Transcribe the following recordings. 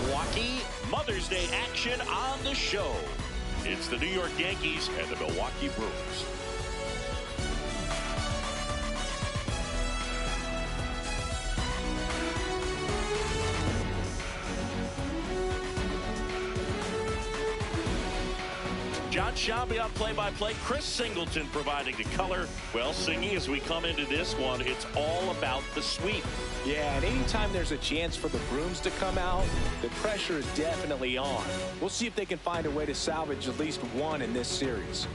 Milwaukee, Mother's Day action on the show. It's the New York Yankees and the Milwaukee Brewers. John Shabby on play-by-play. Chris Singleton providing the color. Well, Singy, as we come into this one, it's all about the sweep. Yeah, and anytime there's a chance for the brooms to come out, the pressure is definitely on. We'll see if they can find a way to salvage at least one in this series.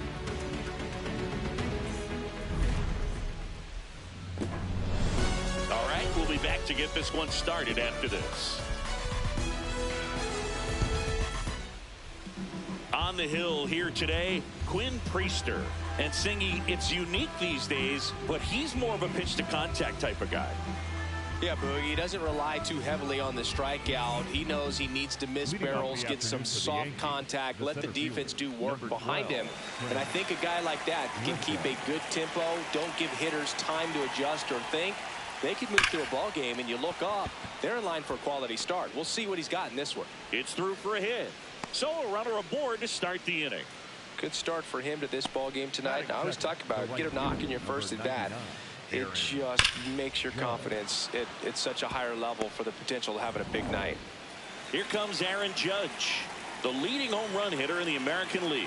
All right, we'll be back to get this one started after this. On the hill here today, Quinn Priester. And Singy, it's unique these days, but he's more of a pitch-to-contact type of guy. Yeah, Boogie, he doesn't rely too heavily on the strikeout. He knows he needs to miss barrels, get some soft contact, let the defense do work behind him. And I think a guy like that can keep a good tempo, don't give hitters time to adjust or think. They can move through a ball game, and you look up, they're in line for a quality start. We'll see what he's got in this one. It's through for a hit. So a runner aboard to start the inning. Good start for him to this ball game tonight. And I always talk about get a knock in your first at bat. It just makes your confidence at such a higher level for the potential of having a big night. Here comes Aaron Judge, the leading home run hitter in the American League.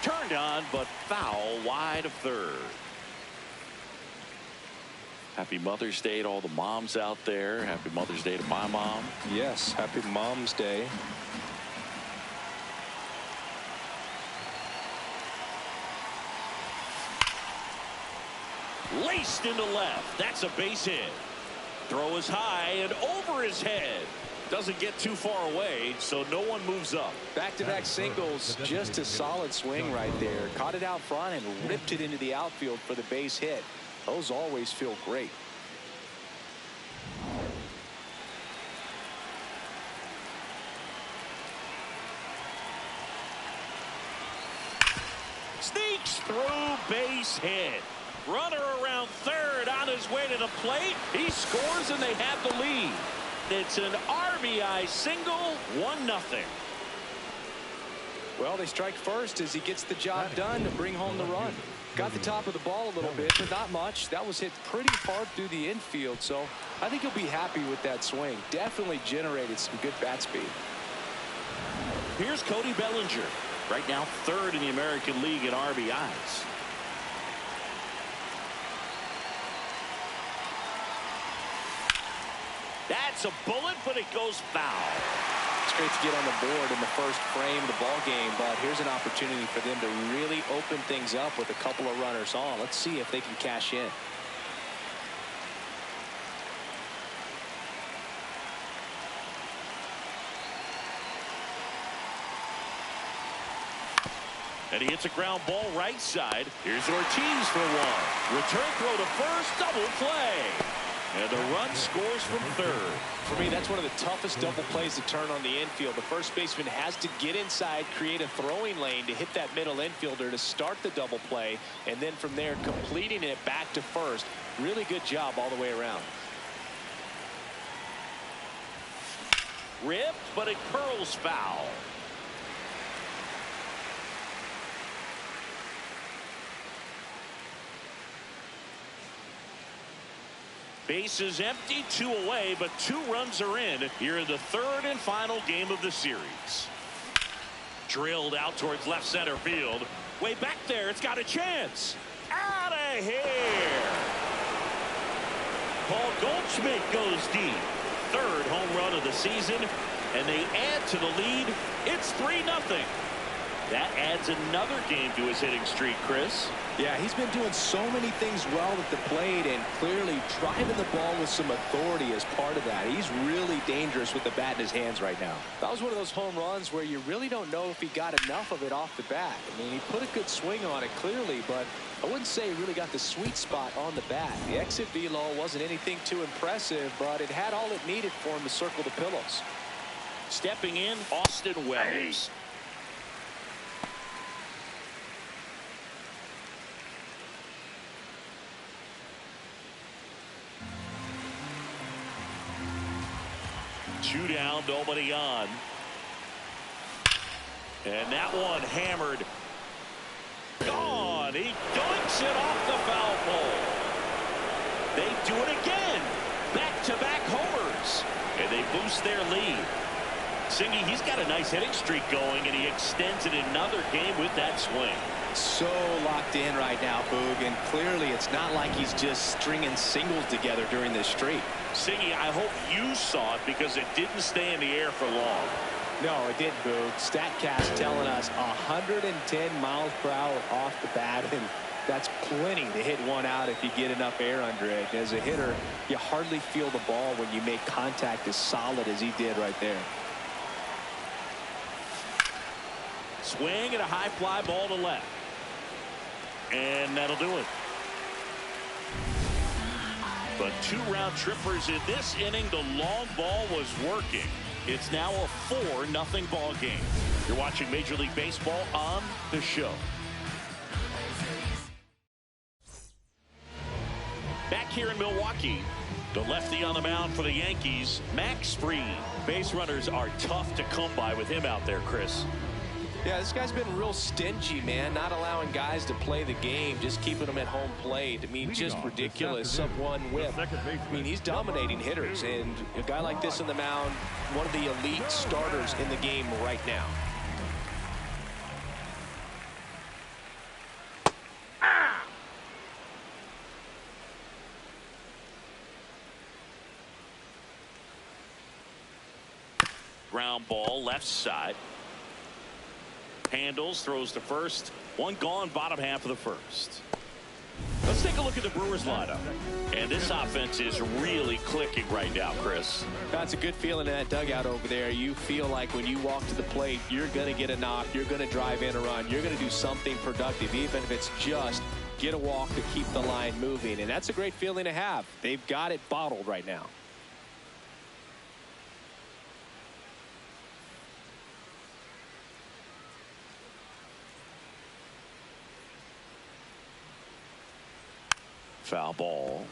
Turned on, but foul wide of third. Happy Mother's Day to all the moms out there. Happy Mother's Day to my mom. Yes, happy Mom's Day. Laced into left. That's a base hit. Throw is high and over his head. Doesn't get too far away, so no one moves up. Back-to-back singles, just a solid swing right there. Caught it out front and ripped it into the outfield for the base hit. Those always feel great. Sneaks through, base hit. Runner around third on his way to the plate. He scores and they have the lead. It's an RBI single, 1-0. Well, they strike first as he gets the job done to bring home the run. Got the top of the ball a little bit, but not much. That was hit pretty far through the infield, so I think he'll be happy with that swing. Definitely generated some good bat speed. Here's Cody Bellinger, right now third in the American League in RBIs. That's a bullet, but it goes foul. It's great to get on the board in the first frame of the ball game, but here's an opportunity for them to really open things up with a couple of runners on. Let's see if they can cash in. And he hits a ground ball right side. Here's Ortiz for one. Return throw to first, double play. And the run scores from third. For me, that's one of the toughest double plays to turn on the infield. The first baseman has to get inside, create a throwing lane to hit that middle infielder to start the double play, and then from there completing it back to first. Really good job all the way around. Ripped, but it curls foul. Base is empty, 2 away, but 2 runs are in here in the third and final game of the series. Drilled out towards left center field. Way back there, it's got a chance. Out of here. Paul Goldschmidt goes deep. Third home run of the season, and they add to the lead. It's 3-0. That adds another game to his hitting streak, Chris. Yeah, he's been doing so many things well at the plate and clearly driving the ball with some authority as part of that. He's really dangerous with the bat in his hands right now. That was one of those home runs where you really don't know if he got enough of it off the bat. I mean, he put a good swing on it clearly, but I wouldn't say he really got the sweet spot on the bat. The exit velo wasn't anything too impressive, but it had all it needed for him to circle the pillows. Stepping in, Austin Wells. 2 down, nobody on. And that one hammered. Gone. He doinks it off the foul pole. They do it again. Back-to-back homers. And they boost their lead. Singy, he's got a nice hitting streak going, and he extends it another game with that swing. So locked in right now, Boog, and clearly it's not like he's just stringing singles together during this streak. Singy, I hope you saw it because it didn't stay in the air for long. No, it didn't, Boog. StatCast telling us 110 miles per hour off the bat, and that's plenty to hit one out if you get enough air under it. As a hitter, you hardly feel the ball when you make contact as solid as he did right there. Swing and a high fly ball to left. And that'll do it. But 2 round trippers in this inning. The long ball was working. It's now a 4-0 ball game. You're watching Major League Baseball on The Show. Back here in Milwaukee, the lefty on the mound for the Yankees, Max Fried. Base runners are tough to come by with him out there, Chris. Yeah, this guy's been real stingy, man, not allowing guys to play the game, just keeping them at home plate. I mean, just ridiculous. Sub-1 whip. I mean, he's dominating hitters, and a guy like this on the mound, one of the elite starters in the game right now. Ground ball, left side. Handles, throws to first. One gone, bottom half of the first. Let's take a look at the Brewers lineup. And this offense is really clicking right now, Chris. That's a good feeling in that dugout over there. You feel like when you walk to the plate, you're going to get a knock, you're going to drive in a run, you're going to do something productive, even if it's just get a walk to keep the line moving. And that's a great feeling to have. They've got it bottled right now. Foul ball.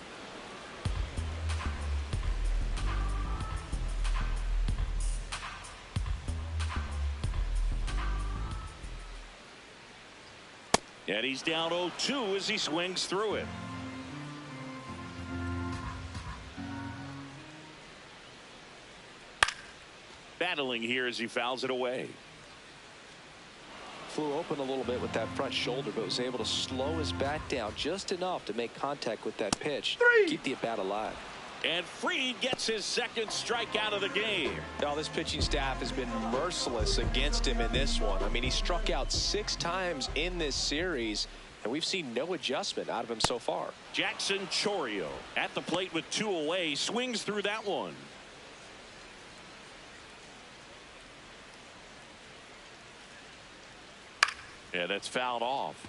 And he's down 0-2 as he swings through it. Battling here as he fouls it away. Flew open a little bit with that front shoulder, but was able to slow his bat down just enough to make contact with that pitch. Keep the at-bat alive. And Fried gets his second strikeout of the game. Now, this pitching staff has been merciless against him in this one. I mean, he struck out 6 times in this series, and we've seen no adjustment out of him so far. Jackson Chourio at the plate with 2 away, swings through that one. Yeah, that's fouled off.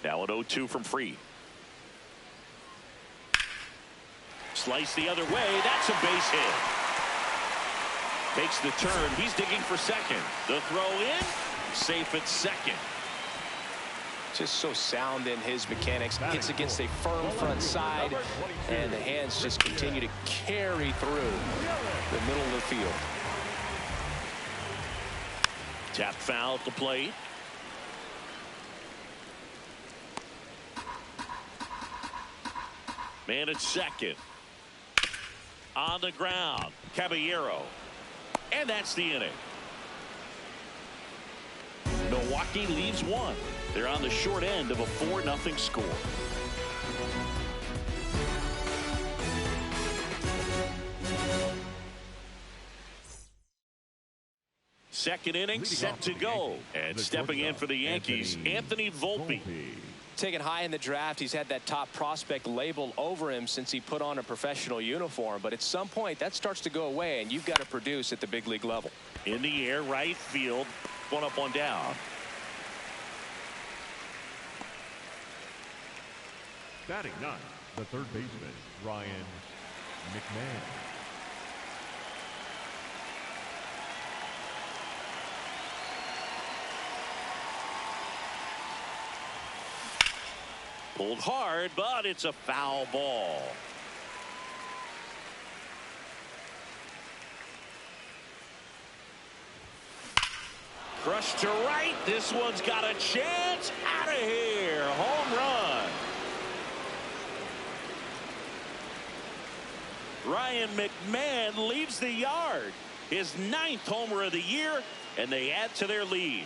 Now an 0-2 from Fried. Slice the other way. That's a base hit. Takes the turn. He's digging for second. The throw in. Safe at second. Just so sound in his mechanics. Hits against a firm front side, and the hands just continue to carry through the middle of the field. Tap foul at the plate. Man at second. On the ground. Caballero. And that's the inning. Milwaukee leads 1. They're on the short end of a 4-0 score. Second inning set to go. And stepping in for the Yankees, Anthony Volpe. Taken high in the draft, he's had that top prospect label over him since he put on a professional uniform. But at some point, that starts to go away, and you've got to produce at the big league level. In the air, right field. One up, one down. Batting 9, the third baseman, Ryan McMahon. Pulled hard, but it's a foul ball. Crushed to right. This one's got a chance. Out of here. Home run. Ryan McMahon leaves the yard. His 9th homer of the year, and they add to their lead.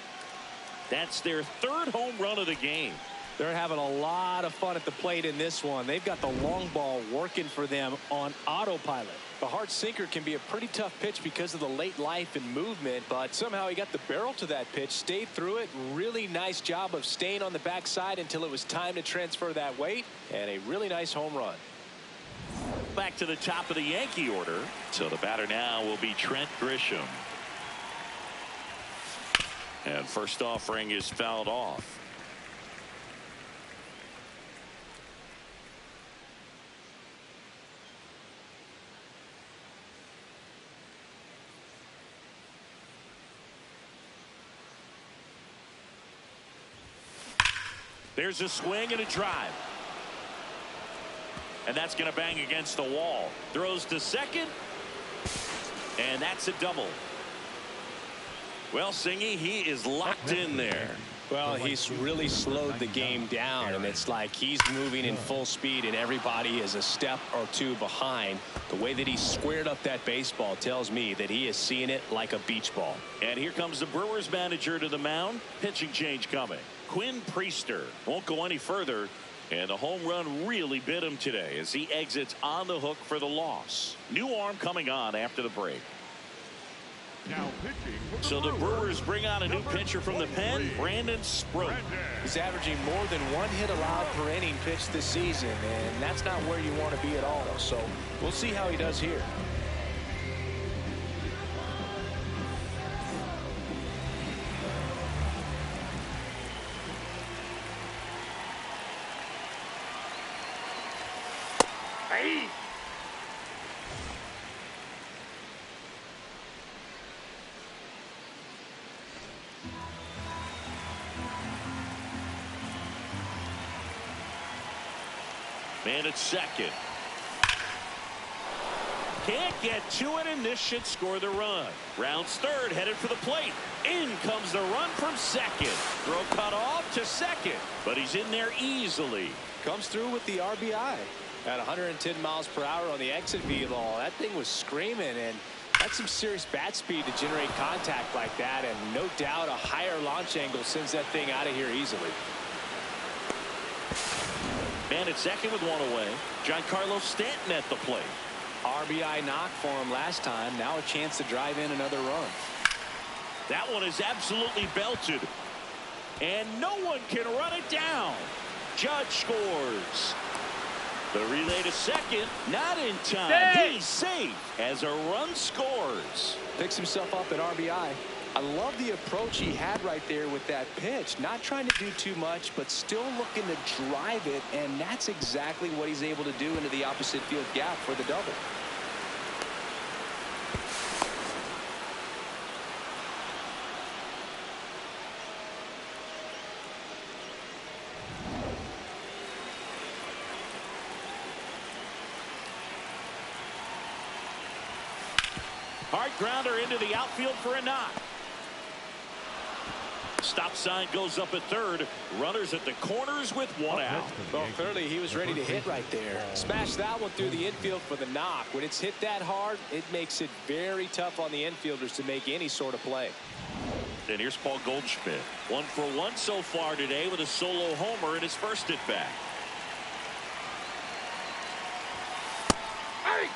That's their 3rd home run of the game. They're having a lot of fun at the plate in this one. They've got the long ball working for them on autopilot. The hard sinker can be a pretty tough pitch because of the late life and movement, but somehow he got the barrel to that pitch, stayed through it. Really nice job of staying on the backside until it was time to transfer that weight, and a really nice home run. Back to the top of the Yankee order. So the batter now will be Trent Grisham. And first offering is fouled off. There's a swing and a drive. And that's going to bang against the wall. Throws to second. And that's a double. Well, Singy, he is locked in there. Well, he's really slowed the game down, and it's like he's moving in full speed, and everybody is a step or two behind. The way that he squared up that baseball tells me that he is seeing it like a beach ball. And here comes the Brewers manager to the mound. Pitching change coming. Quinn Priester won't go any further, and the home run really bit him today as he exits on the hook for the loss. New arm coming on after the break. Now pitching for So the Brewers bring on a new pitcher from the pen, Brandon Sproat. He's averaging more than 1 hit allowed per inning pitched this season, and that's not where you want to be at all. So we'll see how he does here. Hey! Man at second. Can't get to it, and this should score the run. Rounds third, headed for the plate. In comes the run from second. Throw cut off to second, but he's in there easily. Comes through with the RBI at 110 miles per hour on the exit velo. That thing was screaming, and that's some serious bat speed to generate contact like that, and no doubt a higher launch angle sends that thing out of here easily. Man at second with one away. Giancarlo Stanton at the plate. RBI knock for him last time. Now a chance to drive in another run. That one is absolutely belted. And no one can run it down. Judge scores. The relay to second. Not in time. He's safe as a run scores. Picks himself up at RBI. I love the approach he had right there with that pitch. Not trying to do too much, but still looking to drive it, and that's exactly what he's able to do into the opposite field gap for the double. Hard grounder into the outfield for a knock. Stop sign goes up at third. Runners at the corners with one out. Well, clearly he was ready to hit right there. Smash that one through the infield for the knock. When it's hit that hard, it makes it very tough on the infielders to make any sort of play. And here's Paul Goldschmidt. 1 for 1 so far today with a solo homer in his first at bat. Hey!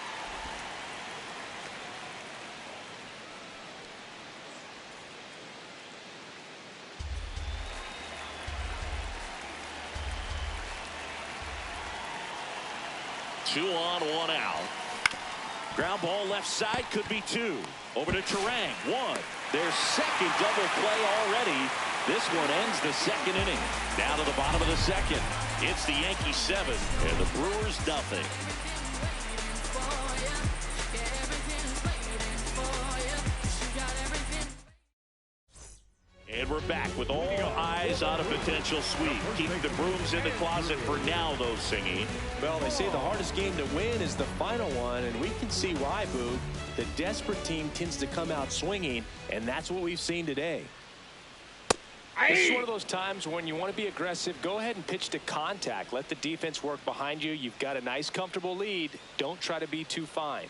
Two on, one out. Ground ball left side, could be two. Over to Turang, one. Their second double play already. This one ends the second inning. Down to the bottom of the second. It's the Yankees 7 and the Brewers nothing. And we're back with all eyes on a potential sweep. Keep the brooms in the closet for now, though, Singy. Well, they say the hardest game to win is the final one, and we can see why, Boog. The desperate team tends to come out swinging, and that's what we've seen today. This is one of those times when you want to be aggressive. Go ahead and pitch to contact. Let the defense work behind you. You've got a nice, comfortable lead. Don't try to be too fine.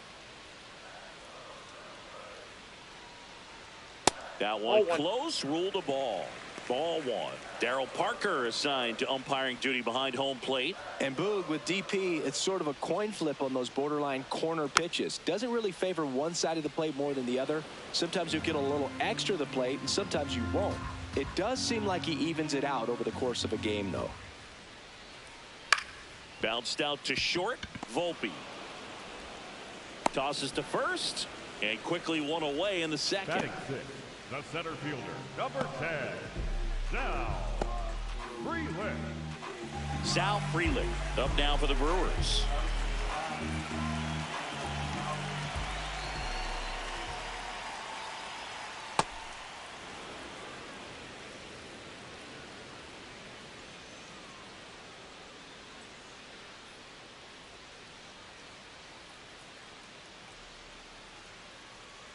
That one close, ruled a ball. Ball one. Darryl Parker assigned to umpiring duty behind home plate. And Boog, with DP, it's sort of a coin flip on those borderline corner pitches. Doesn't really favor one side of the plate more than the other. Sometimes you'll get a little extra the plate, and sometimes you won't. It does seem like he evens it out over the course of a game, though. Bounced out to short. Volpe tosses to first, and quickly one away in the second. Batting sixth, the center fielder, number 10, Sal Frelick. Sal Frelick up now for the Brewers.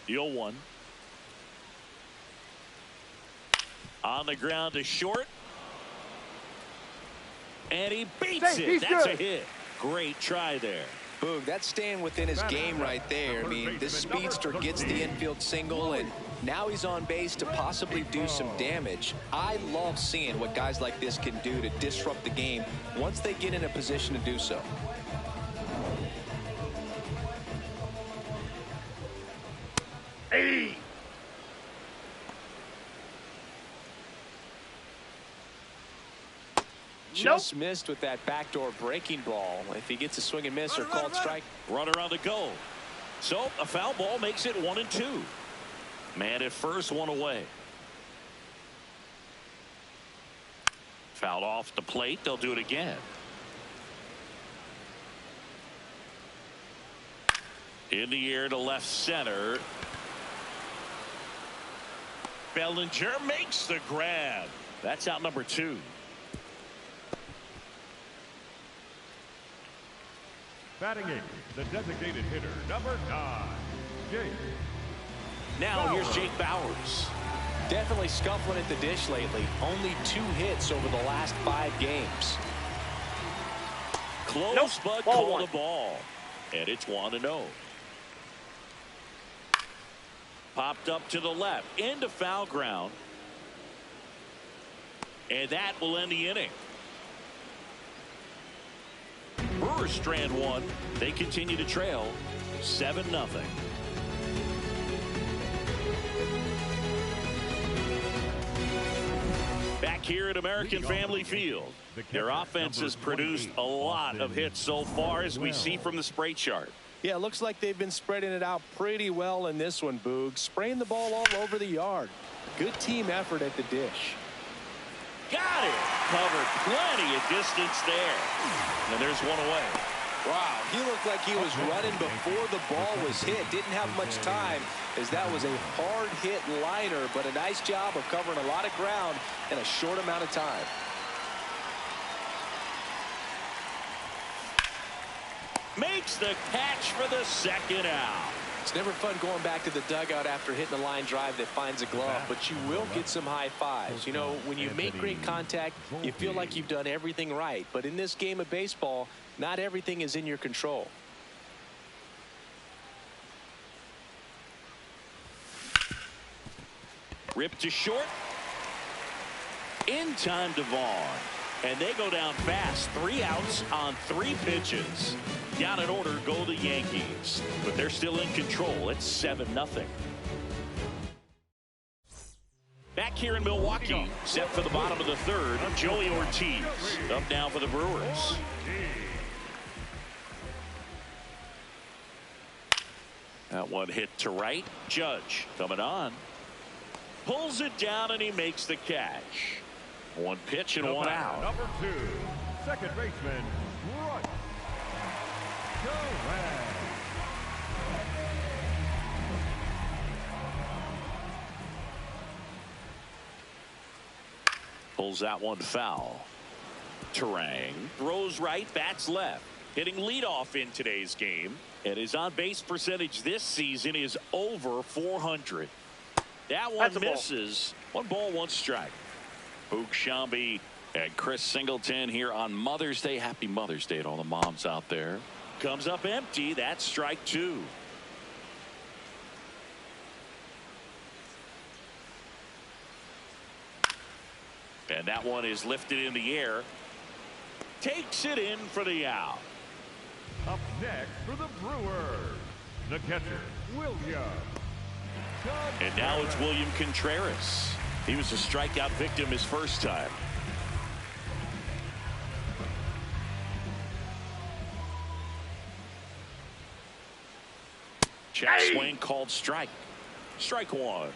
The 0-1. On the ground to short. And he beats it. That's a hit. Great try there. Boog, that's staying within his game right there. I mean, this speedster gets the infield single, and now he's on base to possibly do some damage. I love seeing what guys like this can do to disrupt the game once they get in a position to do so. Just missed with that backdoor breaking ball. If he gets a swing and miss or called strike. Runner on the go. So a foul ball makes it 1-2. Man at first, one away. Fouled off the plate. They'll do it again. In the air to left center. Bellinger makes the grab. That's out number 2. Batting eighth, the designated hitter, number 9, Jake. Now here's Jake Bauers. Definitely scuffling at the dish lately. Only 2 hits over the last 5 games. Close, but called the ball. And it's 1-0. Popped up to the left. Into foul ground. And that will end the inning. Brewers strand 1. They continue to trail 7-0. Back here at American Family Field, their offense has produced a lot of hits so far, as we see from the spray chart. Yeah, it looks like they've been spreading it out pretty well in this one, Boog. Spraying the ball all over the yard. Good team effort at the dish. Got it. Covered plenty of distance there. And there's one away. Wow, he looked like he was running before the ball was hit. Didn't have much time, as that was a hard hit liner, but a nice job of covering a lot of ground in a short amount of time. Makes the catch for the second out. It's never fun going back to the dugout after hitting a line drive that finds a glove, but you will get some high fives. You know, when you make great contact, you feel like you've done everything right. But in this game of baseball, not everything is in your control. Ripped to short. In time to Vaughn. And they go down fast. 3 outs on 3 pitches. Down in order go the Yankees. But they're still in control. It's 7-0. Back here in Milwaukee, set for the bottom of the 3rd, Joey Ortiz up now for the Brewers. That one hit to right. Judge coming on. Pulls it down and he makes the catch. 1 pitch and 1 out. Number 2, second baseman, Russ. Pulls that one foul. Terang throws right, bats left. Hitting leadoff in today's game. And his on-base percentage this season is over 400. That one misses. 1 ball, 1 strike. Boog Sciambi and Chris Singleton here on Mother's Day. Happy Mother's Day to all the moms out there. Comes up empty. That's strike two. And that one is lifted in the air. Takes it in for the out. Up next for the Brewers, the catcher, William. And now it's William Contreras. He was a strikeout victim his first time. Check swing called strike. Strike one.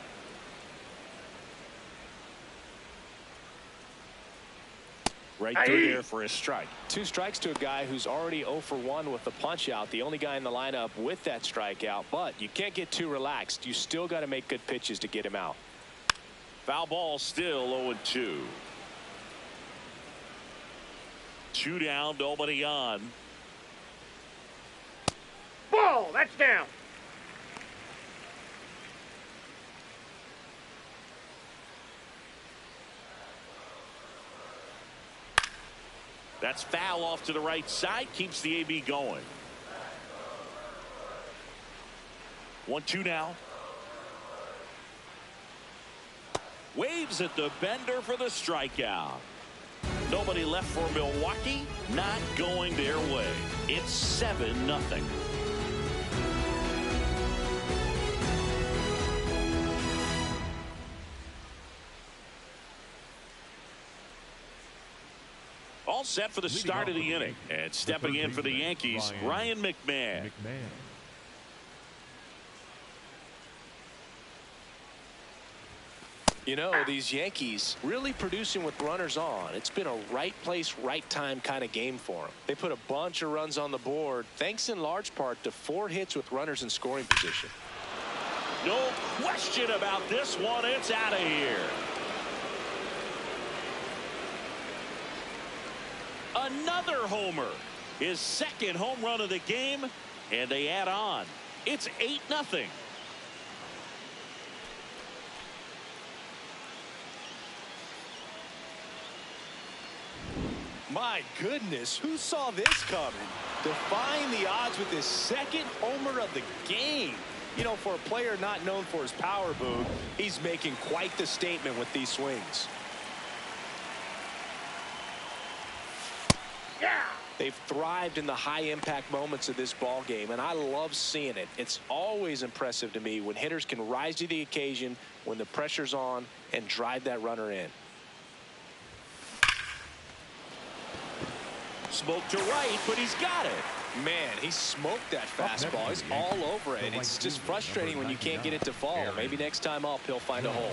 Right through there for a strike. 2 strikes to a guy who's already 0 for 1 with the punch out. The only guy in the lineup with that strikeout. But you can't get too relaxed. You still got to make good pitches to get him out. Foul ball, still 0-2. 2 down, nobody on. Ball, that's down. That's foul off to the right side. Keeps the AB going. 1-2 now. Waves at the bender for the strikeout. Nobody left for Milwaukee. Not going their way. It's 7-0. All set for the start of the inning. And stepping in for the Yankees, Ryan McMahon. You know, these Yankees really producing with runners on. It's been a right place, right time kind of game for them. They put a bunch of runs on the board, thanks in large part to 4 hits with runners in scoring position. No question about this one. It's out of here. Another homer. His second home run of the game, and they add on. It's 8-0. My goodness, who saw this coming? Defying the odds with his second homer of the game. You know, for a player not known for his power, Boog, he's making quite the statement with these swings. They've thrived in the high-impact moments of this ball game, and I love seeing it. It's always impressive to me when hitters can rise to the occasion when the pressure's on and drive that runner in. Smoke to right, but he's got it. Man, he smoked that fastball. He's all over it. It's just frustrating when you can't get it to fall. Maybe next time up, he'll find a hole.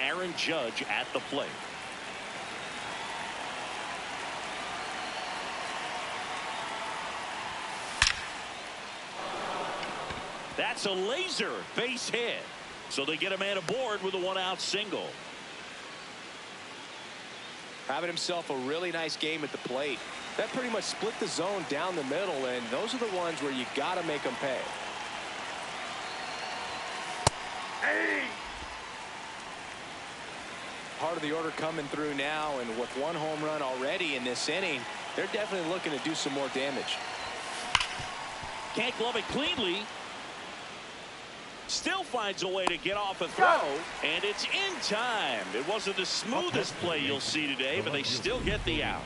Aaron Judge at the plate. That's a laser base hit. So they get a man aboard with a 1-out single. Having himself a really nice game at the plate. That pretty much split the zone down the middle, and those are the ones where you got to make them pay. Part of the order coming through now, and with 1 home run already in this inning, they're definitely looking to do some more damage. Can't glove it cleanly. Still finds a way to get off a throw, and it's in time. It wasn't the smoothest play you'll see today, but they still get the out.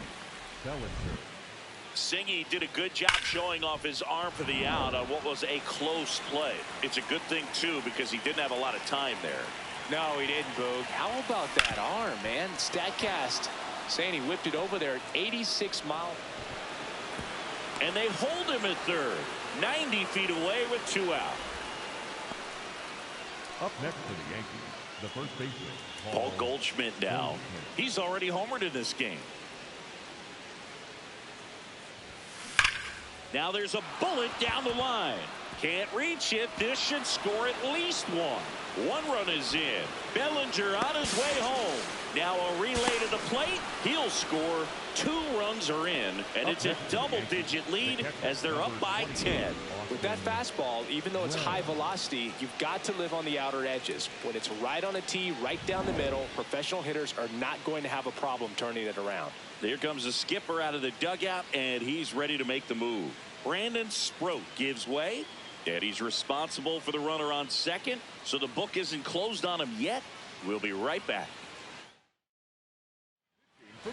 Singy did a good job showing off his arm for the out on what was a close play. It's a good thing, too, because he didn't have a lot of time there. No, he didn't, Boog. How about that arm, man? StatCast saying he whipped it over there at 86 miles. And they hold him at third, 90 feet away with 2 out. Up next for the Yankees, the first baseman, Paul Goldschmidt now. He's already homered in this game. Now there's a bullet down the line. Can't reach it. This should score at least 1. 1 run is in. Bellinger on his way home. Now a relay to the plate. He'll score. 2 runs are in, and it's a double-digit lead as they're up by 10. With that fastball, even though it's high velocity, you've got to live on the outer edges. When it's right on a tee, right down the middle, professional hitters are not going to have a problem turning it around. There comes the skipper out of the dugout, and he's ready to make the move. Brandon Sproat gives way, and he's responsible for the runner on second, so the book isn't closed on him yet. We'll be right back.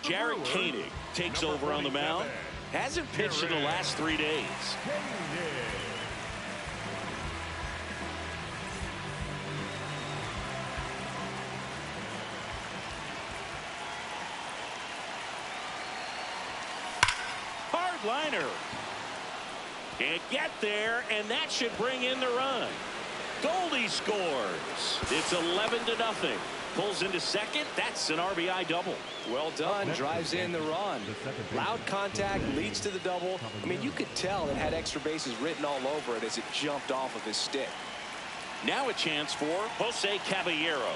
Jarrett Koenig takes over on the mound. Hasn't pitched in the last 3 days. Hard liner. Can't get there, and that should bring in the run. Goldie scores. It's 11-0. Pulls into second. That's an RBI double. Well done. Drives in the run. Loud contact leads to the double. I mean, you could tell it had extra bases written all over it as it jumped off of his stick. Now a chance for Jose Caballero.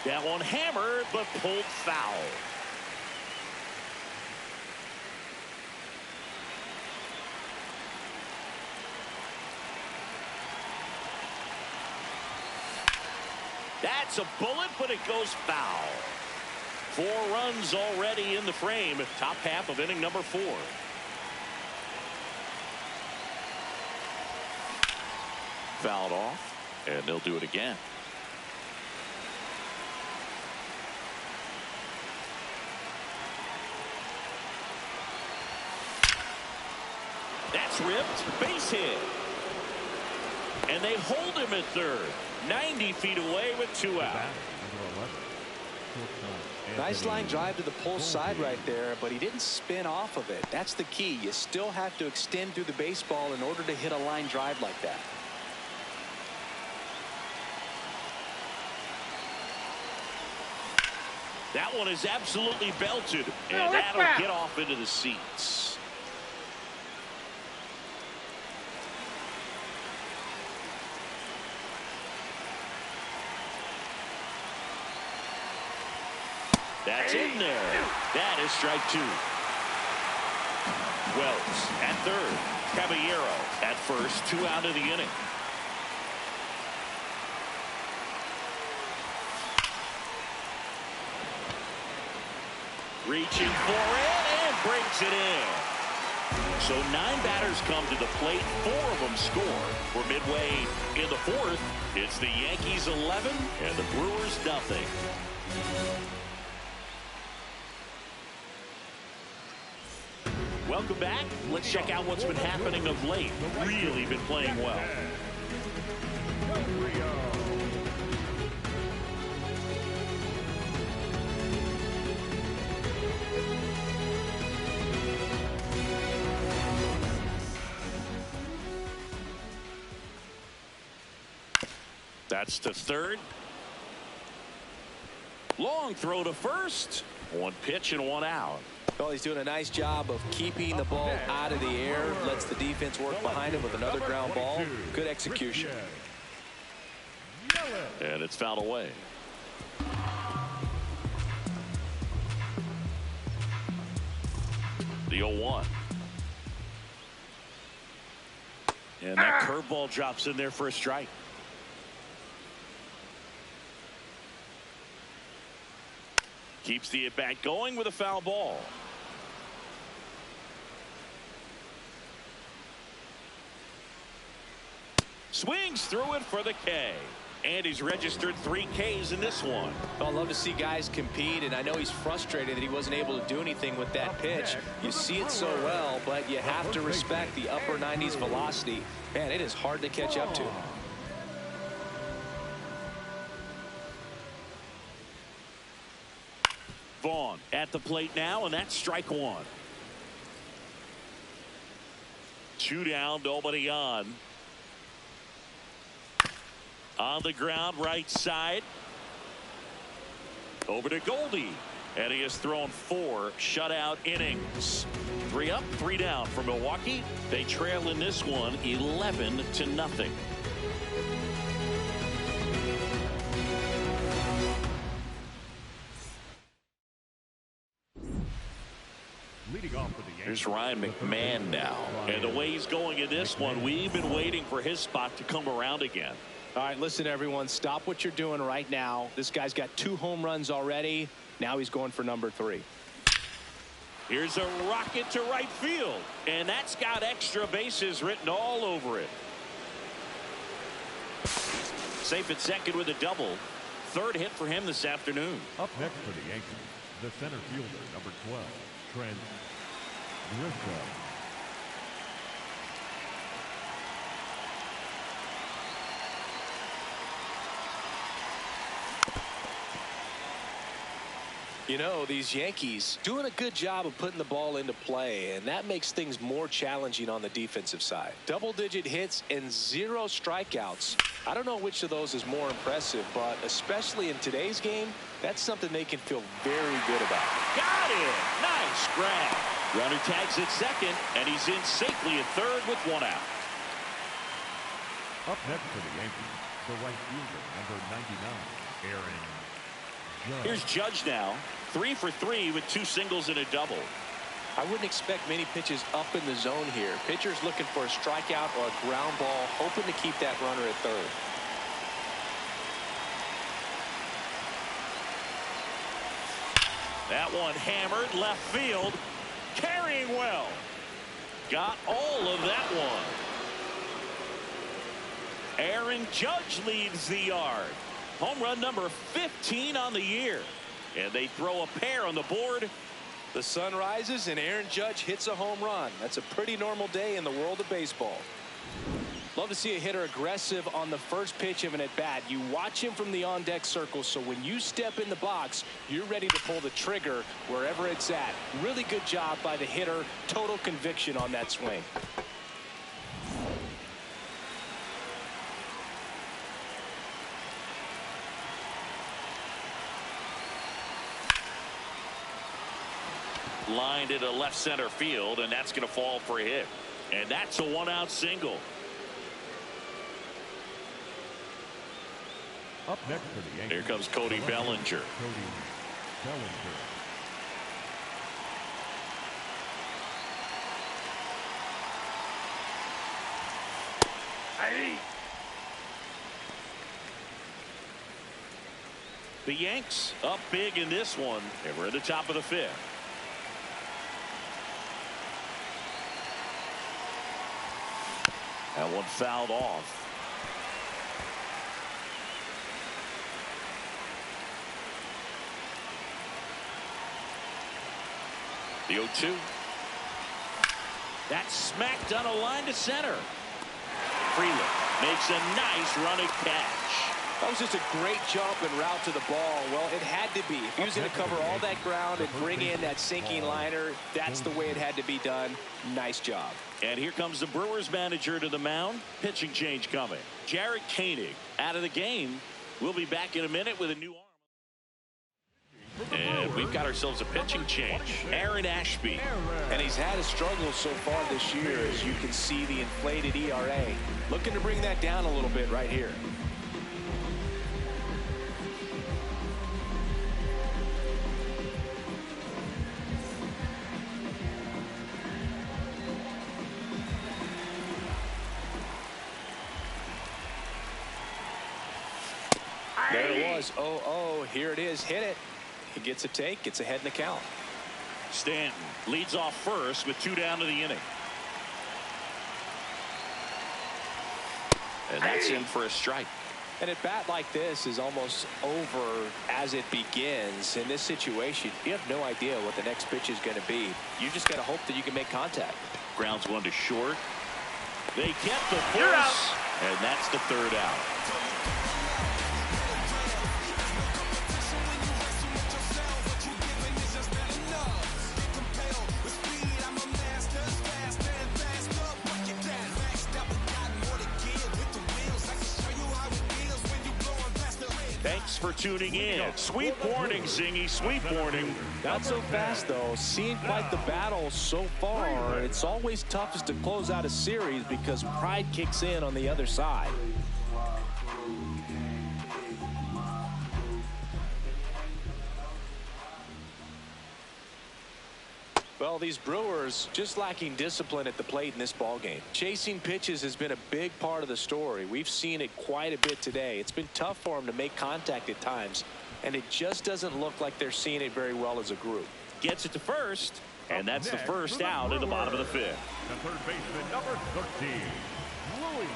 That one hammered, but pulled foul. That's a bullet, but it goes foul. 4 runs already in the frame. Top half of inning number 4. Fouled off, and they'll do it again. That's ripped. Base hit. And they hold him at third. 90 feet away with 2 out. Nice line drive to the pull side right there, but he didn't spin off of it. That's the key. You still have to extend through the baseball in order to hit a line drive like that. That one is absolutely belted, and that'll get off into the seats. That's in there. That is strike 2. Wells at third. Caballero at first. 2 out of the inning. Reaching for it and brings it in. So 9 batters come to the plate. 4 of them score. We're midway in the 4th. It's the Yankees 11 and the Brewers nothing. Welcome back. Let's check out what's been happening of late. Really been playing well. That's to third. Long throw to first. 1 pitch and 1 out. Well, he's doing a nice job of keeping the ball out of the air. Lets the defense work behind him with another ground ball. Good execution. And it's fouled away. The 0-1. And that curveball drops in there for a strike. Keeps the at-bat going with a foul ball. Swings through it for the K. And he's registered 3 Ks in this one. Well, I love to see guys compete, and I know he's frustrated that he wasn't able to do anything with that pitch. You see it so well, but you have to respect the upper 90s velocity. Man, it is hard to catch up to. Vaughn at the plate now, and that's strike 1. 2 down, nobody on. On the ground, right side. Over to Goldie. And he has thrown 4 shutout innings. 3 up, 3 down for Milwaukee. They trail in this one 11-0. Leading off for the Yankees. Here's Ryan McMahon now. And the way he's going in this one, we've been waiting for his spot to come around again. All right, listen, everyone. Stop what you're doing right now. This guy's got 2 home runs already. Now he's going for number 3. Here's a rocket to right field. And that's got extra bases written all over it. Safe at second with a double. 3rd hit for him this afternoon. Up next for the Yankees, the center fielder, number 12, Quinn Priester. You know, these Yankees doing a good job of putting the ball into play, and that makes things more challenging on the defensive side. Double-digit hits and 0 strikeouts. I don't know which of those is more impressive, but especially in today's game, that's something they can feel very good about. Got it! Nice grab. Runner tags at second, and he's in safely at 3rd with 1 out. Up next for the Yankees, the right fielder, number 99, Aaron Judge. Here's Judge now. 3 for 3 with 2 singles and a double. I wouldn't expect many pitches up in the zone here. Pitcher's looking for a strikeout or a ground ball, hoping to keep that runner at 3rd. That one hammered left field. Carrying well. Got all of that one. Aaron Judge leads the yard. Home run number 15 on the year. And they throw a pair on the board. The sun rises and Aaron Judge hits a home run. That's a pretty normal day in the world of baseball. Love to see a hitter aggressive on the first pitch of an at-bat. You watch him from the on-deck circle, so when you step in the box, you're ready to pull the trigger wherever it's at. Really good job by the hitter. Total conviction on that swing. Lined into left center field, and that's going to fall for a hit. And that's a 1-out single. Up next for the Yankees. Here comes Cody Bellinger. Cody Bellinger. Hey. The Yanks up big in this one, and we're at the top of the 5th. That one fouled off. The 0-2. That's smacked on a line to center. Freeland makes a nice running catch. That was just a great jump and route to the ball. Well, it had to be. If he was going to cover all that ground and bring in that sinking liner, that's the way it had to be done. Nice job. And here comes the Brewers manager to the mound. Pitching change coming. Jarrett Koenig out of the game. We'll be back in a minute with a new arm. And we've got ourselves a pitching change. Aaron Ashby. And he's had a struggle so far this year, as you can see the inflated ERA. Looking to bring that down a little bit right here. There it was. 0-0. Here it is. Hit it. He gets a take. Gets ahead in the count. Stanton leads off first with 2 down to the inning. And that's in for a strike. An at-bat like this is almost over as it begins. In this situation, you have no idea what the next pitch is going to be. You just got to hope that you can make contact. Grounds one to short. They kept the You're out. force, and that's the 3rd out. Thanks for tuning in. Sweet warning, Zingy. Sweet warning. Not so fast, though. Seeing quite the battle so far. It's always toughest to close out a series because pride kicks in on the other side. Well, these Brewers just lacking discipline at the plate in this ballgame. Chasing pitches has been a big part of the story. We've seen it quite a bit today. It's been tough for them to make contact at times, and it just doesn't look like they're seeing it very well as a group. Gets it to first, and that's the first out in the bottom of the fifth. The third baseman, number 13, Louis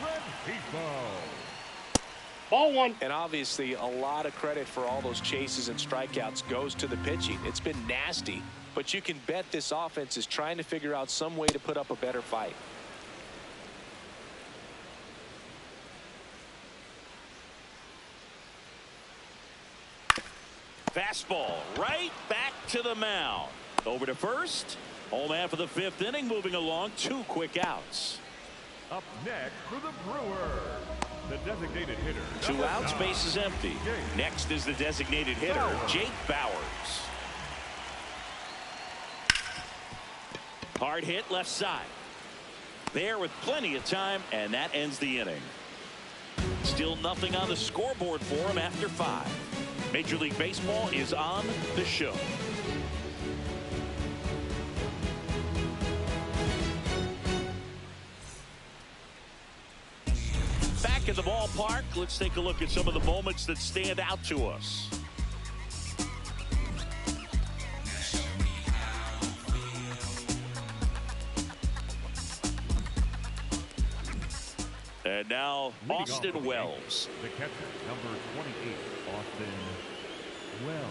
Renfifo. Ball one. And obviously a lot of credit for all those chases and strikeouts goes to the pitching. It's been nasty, but you can bet this offense is trying to figure out some way to put up a better fight. Fastball right back to the mound. Over to first. Home half of the fifth inning, moving along, 2 quick outs. Up next for the Brewers, the designated hitter. 2 outs, base is empty. Next is the designated hitter, Jake Bauers. Hard hit left side. There with plenty of time, and that ends the inning. Still nothing on the scoreboard for him after 5. Major League Baseball is on the show. Back at the ballpark, let's take a look at some of the moments that stand out to us. And now Austin Wells. The catcher, number 28, Austin Wells.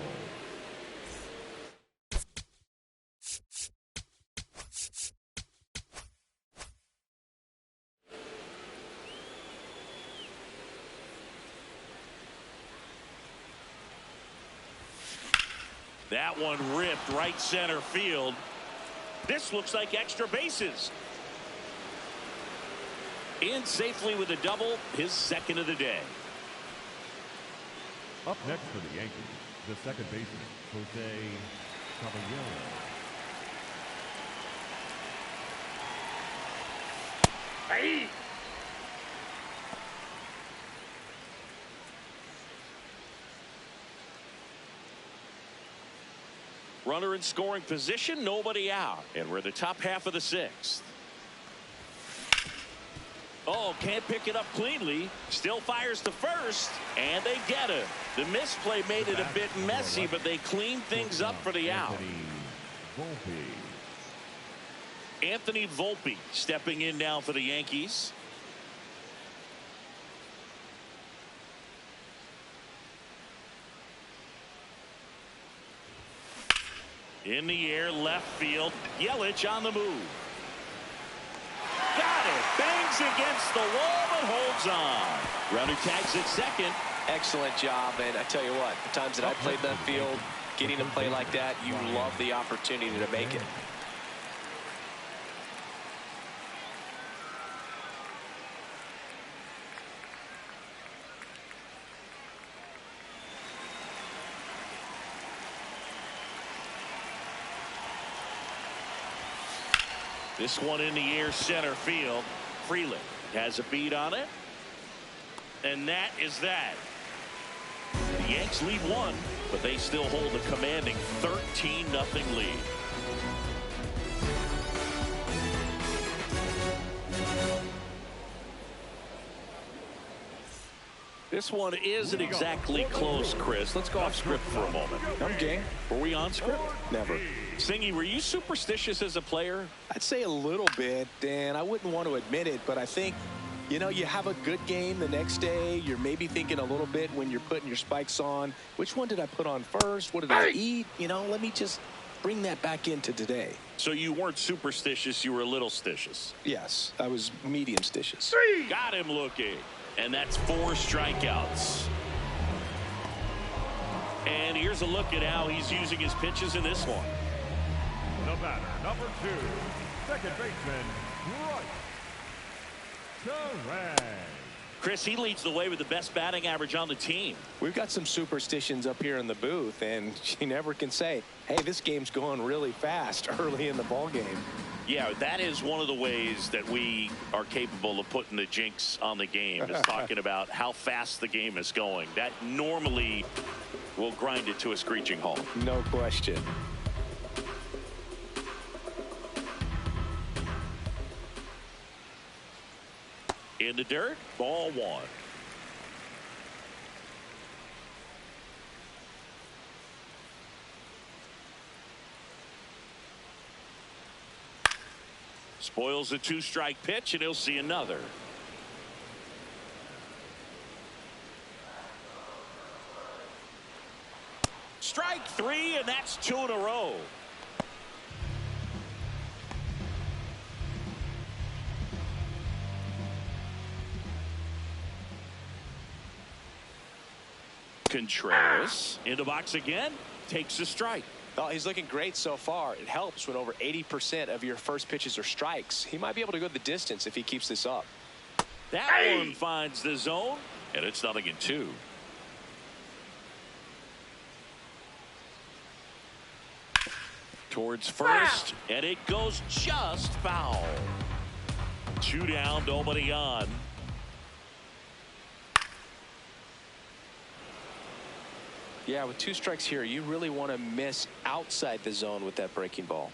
That one ripped right center field. This looks like extra bases. In safely with a double, his second of the day. Up next for the Yankees, the second baseman, Jose Caballero. Hey. Runner in scoring position, nobody out. And we're at the top half of the 6th. Oh, can't pick it up cleanly. Still fires to first, and they get it. The misplay made it a bit messy, but they cleaned things up for the out. Anthony Volpe stepping in now for the Yankees. In the air, left field. Yelich on the move. Got it. Bangs against the wall, but holds on. Runner tags at second. Excellent job. And I tell you what, the times that I played that field, getting a play like that, you love the opportunity to make it. This one in the air, center field. Freeland has a beat on it. And that is that. The Yanks lead 1, but they still hold a commanding 13-0 lead. This one isn't exactly close, Chris. Let's go off script for a moment. I'm game. Were we on script? Never. Singy, were you superstitious as a player? I'd say a little bit, and I wouldn't want to admit it, but I think, you know, you have a good game the next day. You're maybe thinking a little bit when you're putting your spikes on. Which one did I put on first? What did I eat? You know, let me just bring that back into today. So you weren't superstitious, you were a little stitious. Yes, I was medium stitious. Got him looking. And that's 4 strikeouts. And here's a look at how he's using his pitches in this one. The batter, number 2, second baseman, Bryce. Chris, he leads the way with the best batting average on the team. We've got some superstitions up here in the booth, and you never can say, hey, this game's going really fast early in the ball game. Yeah, that is one of the ways that we are capable of putting the jinx on the game, is talking about how fast the game is going. That normally will grind it to a screeching halt. No question. In the dirt, ball one. Spoils the 2-strike pitch, and he'll see another. Strike 3, and that's 2 in a row. Contreras in the box again, takes a strike. Oh, he's looking great so far. It helps when over 80% of your first pitches are strikes. He might be able to go the distance if he keeps this up. That one finds the zone, and it's 0-2. Towards first, and it goes just foul. 2 down, nobody on. Yeah, with 2 strikes here, you really want to miss outside the zone with that breaking ball.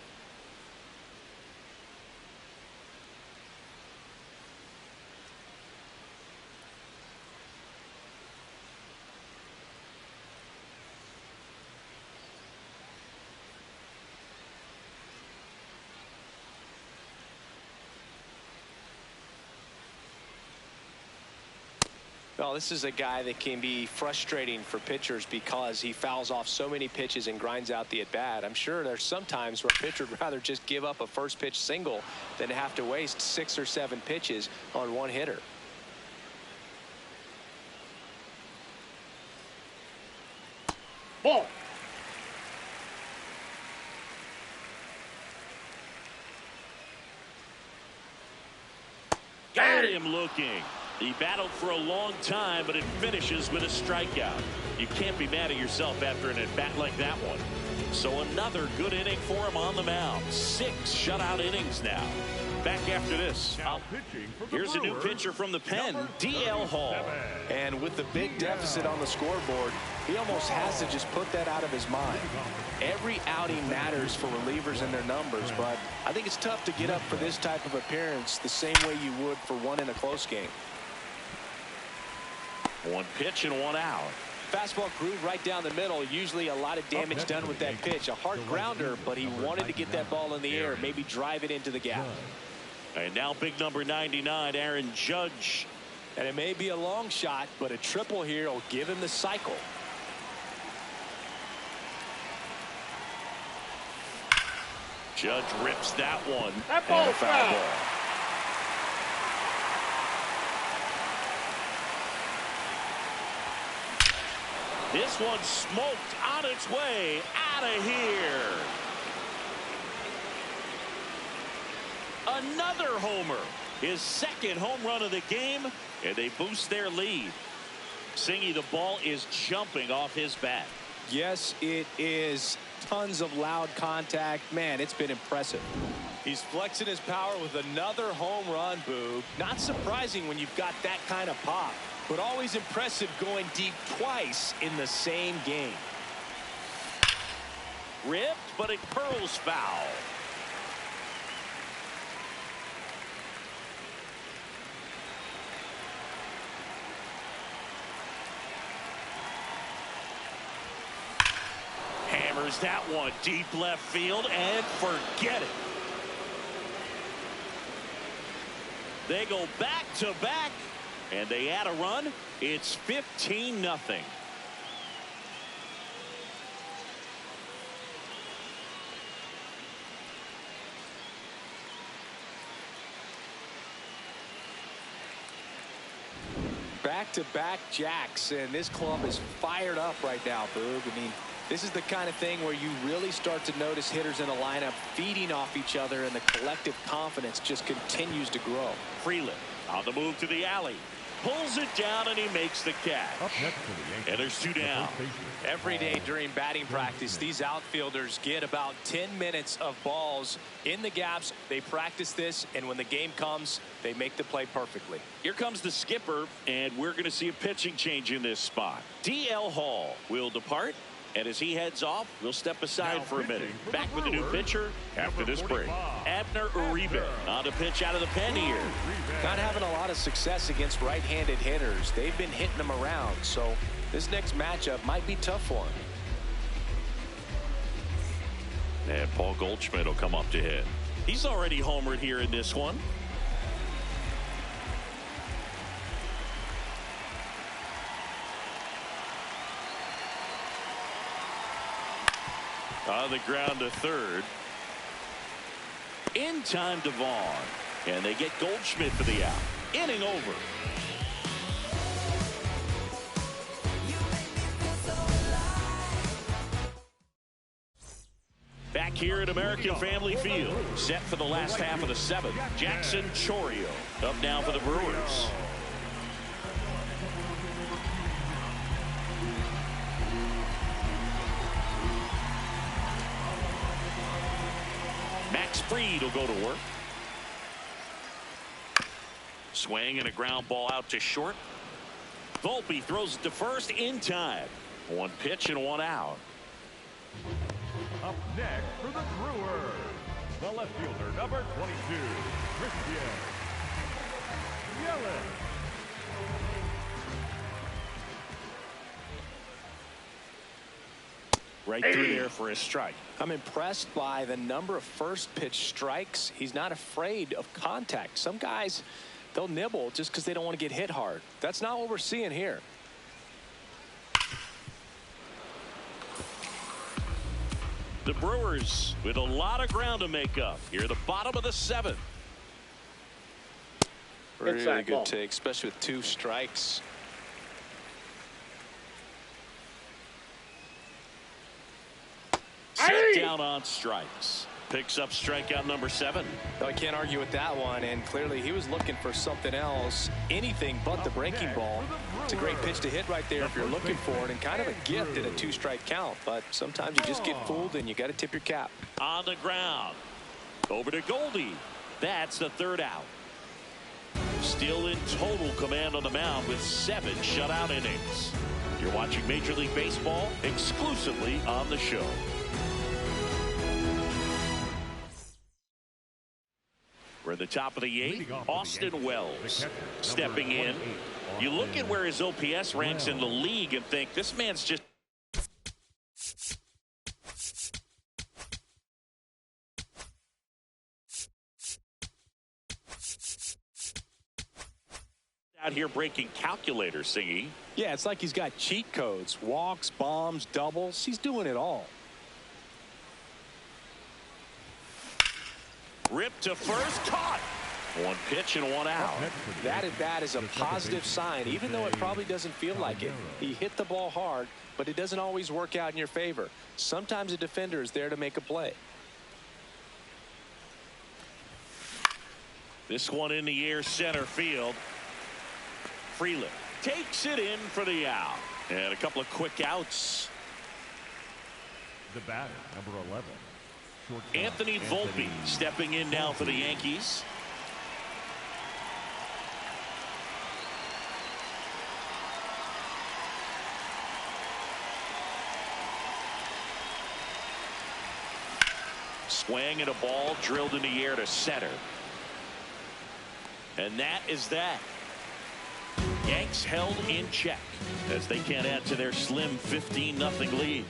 Well, this is a guy that can be frustrating for pitchers because he fouls off so many pitches and grinds out the at-bat. I'm sure there's some times where a pitcher would rather just give up a first pitch single than have to waste 6 or 7 pitches on one hitter. Ball. Got him looking. He battled for a long time, but it finishes with a strikeout. You can't be mad at yourself after an at-bat like that one. So another good inning for him on the mound. 6 shutout innings now. Back after this. Here's a new pitcher from the pen, D.L. Hall. And with the big deficit on the scoreboard, he almost has to just put that out of his mind. Every outing matters for relievers and their numbers, but I think it's tough to get up for this type of appearance the same way you would for one in a close game. 1 pitch and 1 out. Fastball groove right down the middle. Usually a lot of damage done with that pitch. A hard grounder, but he wanted to get that ball in the air, maybe drive it into the gap. And now big number 99, Aaron Judge. And it may be a long shot, but a triple here will give him the cycle. Judge rips that one. That ball foul. This one smoked on its way out of here. Another homer. His 2nd home run of the game, and they boost their lead. Singy, the ball is jumping off his bat. Yes, it is. Tons of loud contact. Man, it's been impressive. He's flexing his power with another home run, Boog. Not surprising when you've got that kind of pop, but always impressive going deep twice in the same game. Ripped, but it curls foul. Hammers that one deep left field and forget it. They go back to back and they add a run. It's 15-0. Back-to-back jacks, and this club is fired up right now, Boog. I mean, this is the kind of thing where you really start to notice hitters in a lineup feeding off each other, and the collective confidence just continues to grow. Freeland on the move to the alley. Pulls it down, and he makes the catch. And there's 2 down. Every day during batting practice, these outfielders get about 10 minutes of balls in the gaps. They practice this, and when the game comes, they make the play perfectly. Here comes the skipper, and we're going to see a pitching change in this spot. D.L. Hall will depart. And as he heads off, we'll step aside for a minute. Back with a new pitcher after this break. Abner Uribe on to pitch out of the pen here. Not having a lot of success against right-handed hitters. They've been hitting them around, so this next matchup might be tough for him. And Paul Goldschmidt will come up to hit. He's already homered here in this one. On the ground to third. In time to Vaughn. And they get Goldschmidt for the out. Inning over. Back here at American Family Field. Set for the last half of the seventh. Jackson Chourio up now for the Brewers. Max Fried will go to work. Swing and a ground ball out to short. Volpe throws it to first in time. One pitch and one out. Up next for the Brewers, the left fielder, number 22, Christian Yelich. Right through there for a strike. I'm impressed by the number of first pitch strikes. He's not afraid of contact. Some guys, they'll nibble just because they don't want to get hit hard. That's not what we're seeing here. The Brewers with a lot of ground to make up here at the bottom of the seventh. Really good take, especially with 2 strikes. Set down on strikes. Picks up strikeout number 7. I can't argue with that one, and clearly he was looking for something else, anything but the breaking ball. It's a great pitch to hit right there if you're looking for it, and kind of a gift in a 2-strike count, but sometimes you just get fooled and you got to tip your cap. On the ground. Over to Goldie. That's the third out. Still in total command on the mound with 7 shutout innings. You're watching Major League Baseball exclusively on the show. We're at the top of the 8th. Austin Wells stepping in. You look at where his OPS ranks in the league and think this man's just out here breaking calculators, Singy. Yeah, it's like he's got cheat codes. Walks, bombs, doubles. He's doing it all. Ripped to first, caught. 1 pitch and 1 out. That at bat is a positive sign, even though it probably doesn't feel like it. He hit the ball hard, but it doesn't always work out in your favor. Sometimes a defender is there to make a play. This one in the air, center field. Freeland takes it in for the out. And a couple of quick outs. The batter, number 11. Anthony Volpe stepping in now for the Yankees. Swing and a ball drilled in the air to center. And that is that. Yanks held in check as they can't add to their slim 15-0 lead.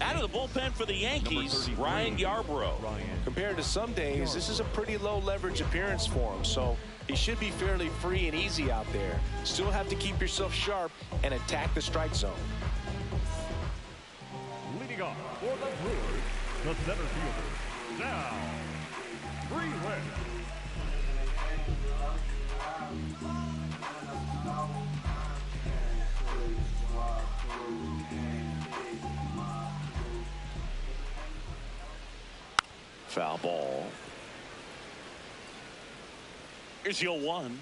Out of the bullpen for the Yankees, Ryan Yarbrough. Compared to some days, this is a pretty low leverage appearance for him, so he should be fairly free and easy out there. Still have to keep yourself sharp and attack the strike zone. Leading off for the Brewers, the center fielder, down, Freeland. Foul ball. Here's your 1.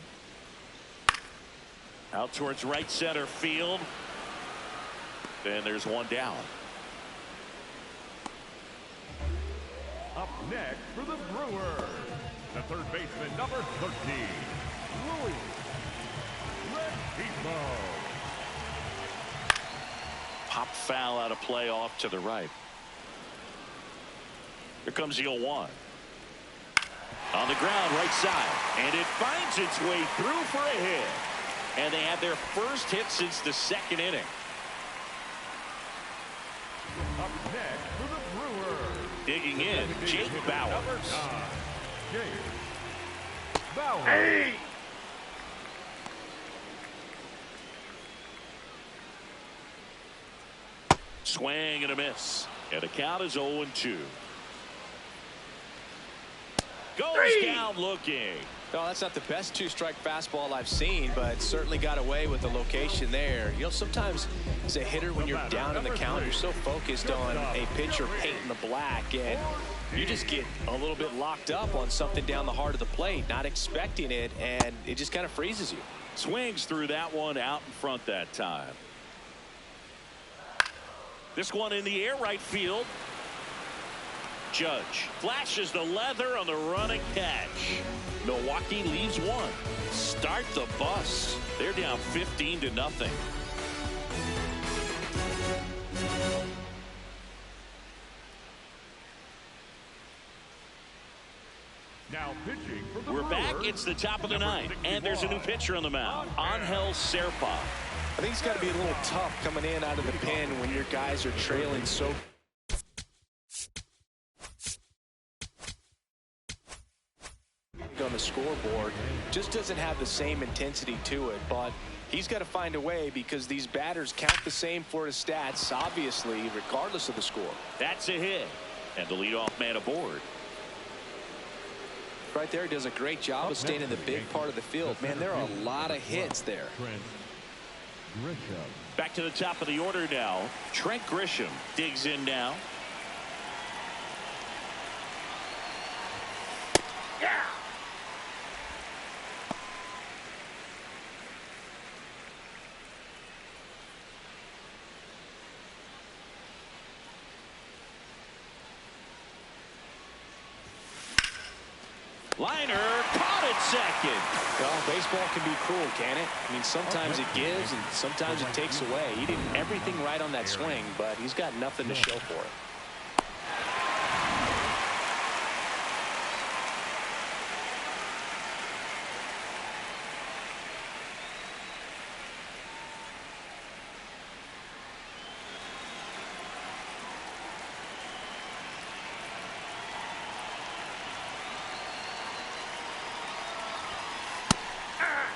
Out towards right center field. And there's one down. Up next for the Brewers, the third baseman, number 13, Louis Repipo. Pop foul out of play off to the right. Here comes the 0-1. On the ground, right side. And it finds its way through for a hit. And they have their first hit since the second inning. Up next for the Brewers, Digging in, Jake Bauers. Number 9, Jake Bauers. Hey! Swing and a miss. And the count is 0-2. Goes down looking. No, that's not the best two-strike fastball I've seen, but certainly got away with the location there. You know, sometimes as a hitter, when you're down in the count, you're so focused on a pitcher painting the black, and you just get a little bit locked up on something down the heart of the plate, not expecting it, and it just kind of freezes you. Swings through that one out in front that time. This one in the air, right field. Judge flashes the leather on the running catch. Milwaukee leaves one. Start the bus. They're down 15-0. Now pitching for the We're Brewers, back. It's the top of the ninth, and there's a new pitcher on the mound. Angel Serpa. I think it's got to be a little tough coming in out of the pen when your guys are trailing so on the scoreboard. Just doesn't have the same intensity to it, but he's got to find a way because these batters count the same for his stats, obviously, regardless of the score. That's a hit, and the leadoff man aboard. Right there, he does a great job of staying in the big part of the field. Man, there are a lot of hits there. Back to the top of the order now. Trent Grisham digs in now. Yeah! Liner caught at second. Well, baseball can be cruel, can it? I mean, sometimes it gives and sometimes it takes away. He did everything right on that swing, but he's got nothing to show for it.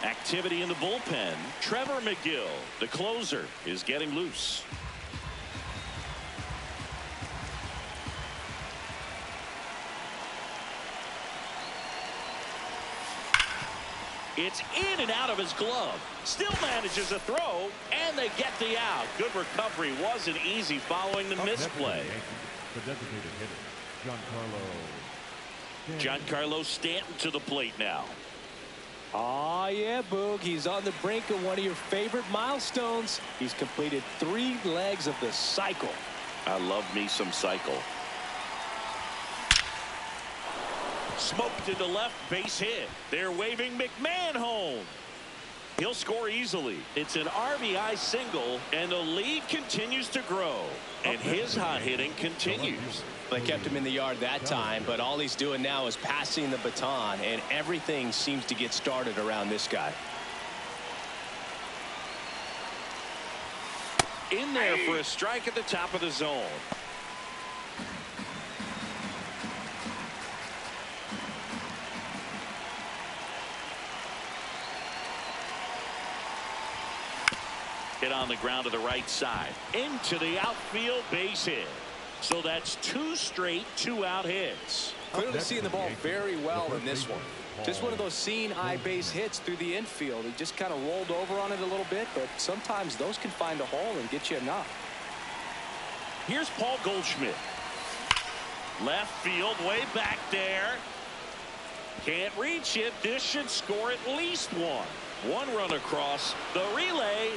Activity in the bullpen. Trevor McGill, the closer, is getting loose. It's in and out of his glove. Still manages a throw, and they get the out. Good recovery. Wasn't easy following the misplay. The designated hitter, Giancarlo Stanton to the plate now. Oh, yeah, Boog. He's on the brink of one of your favorite milestones. He's completed 3 legs of the cycle. I love me some cycle. Smoked into left, base hit. They're waving McMahon home. He'll score easily. It's an RBI single, and the lead continues to grow. And his hot hitting continues. They kept him in the yard that time, but all he's doing now is passing the baton, and everything seems to get started around this guy. In there for a strike at the top of the zone. Hit on the ground to the right side. Into the outfield, base hit. So that's 2 straight 2-out hits. Clearly seeing the ball very well in this one. Just one of those seeing eye base hits through the infield. He just kind of rolled over on it a little bit, but sometimes those can find a hole and get you enough. Here's Paul Goldschmidt. Left field, way back there. Can't reach it. This should score at least one. 1 run across the relay,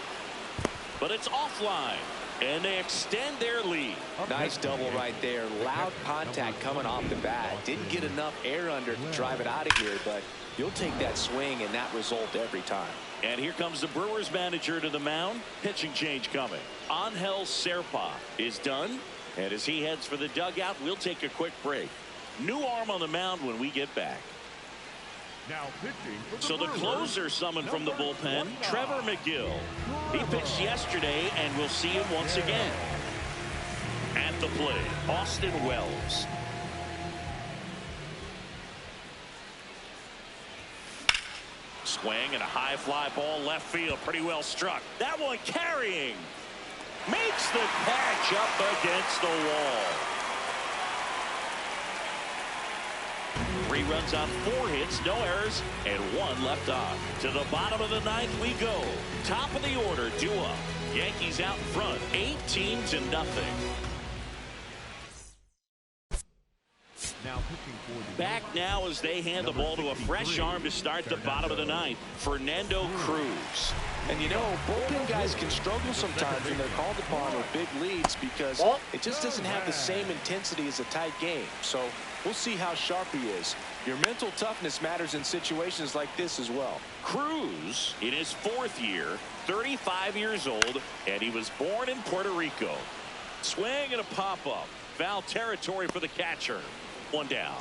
but it's offline. And they extend their lead. Nice double right there. Loud contact coming off the bat. Didn't get enough air under to drive it out of here, but you'll take that swing and that result every time. And here comes the Brewers manager to the mound. Pitching change coming. Angel Serpa is done. And as he heads for the dugout, we'll take a quick break. New arm on the mound when we get back. Now pitching for the So the Brewers, closer summoned from the bullpen, Trevor McGill. He pitched yesterday, and we'll see him once again. At the plate, Austin Wells. Swing and a high fly ball left field. Pretty well struck. That one carrying. Makes the catch up against the wall. 3 runs on 4 hits, no errors, and 1 left on. To the bottom of the 9th we go. Top of the order, due up. Yankees out in front, 18-0. Now pitching for the Back now as they hand the ball to a fresh arm to start the bottom of the 9th, Fernando Cruz. And you know, bullpen guys can struggle sometimes when they're called upon with big leads because it just doesn't have the same intensity as a tight game. So we'll see how sharp he is. Your mental toughness matters in situations like this as well. Cruz in his 4th year, 35 years old, and he was born in Puerto Rico. Swing and a pop-up. Foul territory for the catcher. 1 down.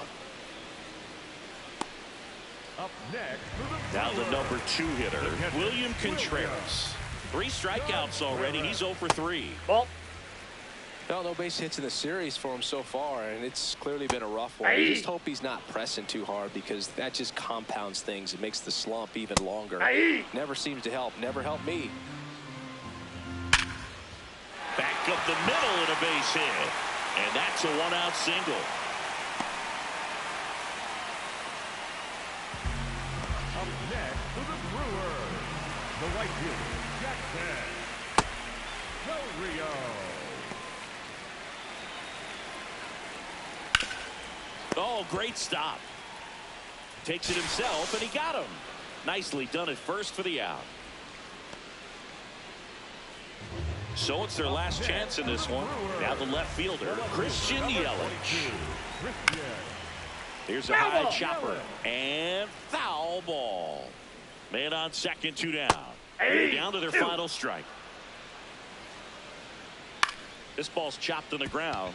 up next for the Now the Brewers. number 2 hitter, William Contreras. 3 strikeouts already. He's 0 for 3. Ball. No base hits in the series for him so far, and it's clearly been a rough one. I just hope he's not pressing too hard because that just compounds things. It makes the slump even longer. Never seems to help. Never helped me. Back up the middle and a base hit. And that's a 1-out single. Up next for the Brewers, the right fielder, Jackson Del Rio. Oh, great stop. Takes it himself, and he got him. Nicely done at first for the out. So it's their last chance in this one. Now the left fielder, Christian Yelich. Here's a high chopper. And foul ball. Man on second, 2 down. They're down to their final strike. This ball's chopped on the ground.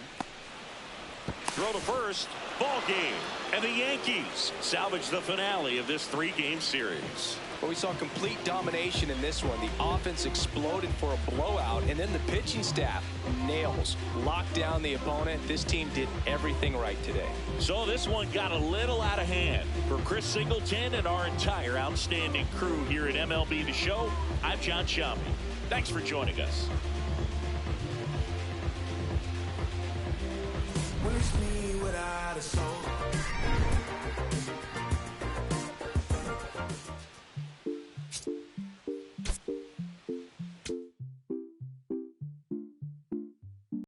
Throw to first. Ball game. And the Yankees salvage the finale of this 3-game series. Well, we saw complete domination in this one. The offense exploded for a blowout, and then the pitching staff nails, locked down the opponent. This team did everything right today. So this one got a little out of hand. For Chris Singleton and our entire outstanding crew here at MLB The Show, I'm John Shammy. Thanks for joining us. Wish me without a soul.